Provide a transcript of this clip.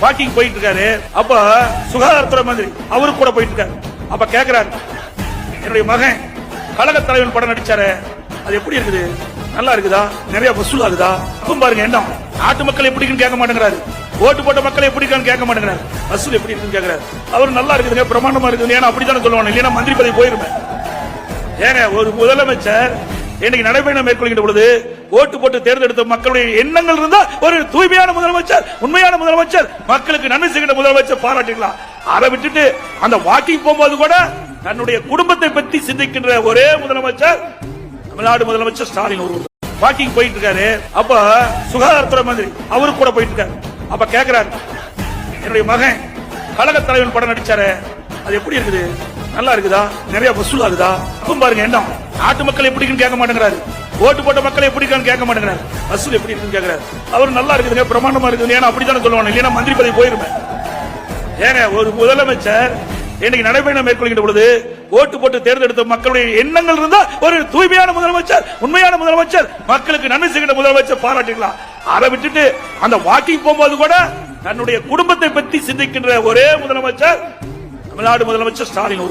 Walking போயிட்டு இருக்காரு. அப்ப சுகாதாரத்துறை மந்திரி அவரு கூட போயிட்டு இருக்காரு. அப்ப கேக்குறாரு, என்னுடைய மகன் கழக தலைவன் படம் நடிச்சாரு, அது எப்படி இருக்குது, நல்லா இருக்குதா, நிறைய வசூல் ஆகுதா, பாருங்க என்ன நாட்டு மக்கள் எப்படி கேட்க மாட்டேங்கிறாரு, ஓட்டு போட்ட மக்கள் எப்படி கேட்க மாட்டேங்கிறாரு, வசூல் எப்படி இருக்குன்னு கேட்கிறாரு. அவர் நல்லா இருக்குதுங்க, பிரமாண்டமா இருக்குது, ஏன்னா அப்படித்தானே சொல்லுவாங்க, இல்லையா மந்திரி பதவி போயிருப்பேன். ஏங்க ஒரு முதலமைச்சர் இன்னைக்கு நடைபயணம் மேற்கொள்கின்ற பொழுது ஓட்டு போட்டு தேர்ந்தெடுத்த மக்களுடைய எண்ணங்கள் இருந்தா ஒரு தூய்மையான முதலமைச்சர், உண்மையான முதலமைச்சர், மக்களுக்கு நன்மை செய்கின்ற முதலமைச்சர் பாராட்டிக்கலாம். அதை விட்டுட்டு அந்த வாக்கிங் போகும்போது கூட தன்னுடைய குடும்பத்தை பற்றி சிந்திக்கின்ற ஒரே முதலமைச்சர் தமிழ்நாடு முதலமைச்சர் ஸ்டாலின் ஒருவர். வாக்கிங் போயிட்டு இருக்காரு. அப்ப சுகாதாரத்துறை மந்திரி அவரு கூட போயிட்டு இருக்காரு. அப்ப கேக்குறாரு, என்னுடைய மகன் கழக தலைவன் படம் நடிச்சாரு, அது எப்படி இருக்குது, நல்லா இருக்குதா, நிறைய வசூல் ஆகுதா, பாருங்க என்ன நாட்டு மக்கள் எப்படி கேட்க மாட்டேங்கிறாரு, ஓட்டு போட்ட மக்கள் எப்படி கேட்க மாட்டேங்கிறாரு, வசூல் எப்படி இருக்குன்னு கேட்கிறாரு. அவர் நல்லா இருக்குதுங்க, பிரமாண்டமா இருக்குது, ஏன்னா அப்படித்தானே சொல்லுவாங்க, இல்லையா மந்திரி பதவி போயிருப்பேன். ஏங்க ஒரு முதலமைச்சர் இன்னைக்கு நடைபயணம் மேற்கொள்கின்ற பொழுது ஓட்டு போட்டு தேர்ந்தெடுத்த மக்களுடைய எண்ணங்கள் இருந்தா ஒரு தூய்மையான முதலமைச்சர், உண்மையான முதலமைச்சர், மக்களுக்கு நன்மை செய்கின்ற முதலமைச்சர் பாராட்டிக்கலாம். அதை விட்டுட்டு அந்த வாக்கிங் போகும்போது கூட தன்னுடைய குடும்பத்தை பற்றி சிந்திக்கின்ற ஒரே முதலமைச்சர் தமிழ்நாடு முதலமைச்சர் ஸ்டாலின்.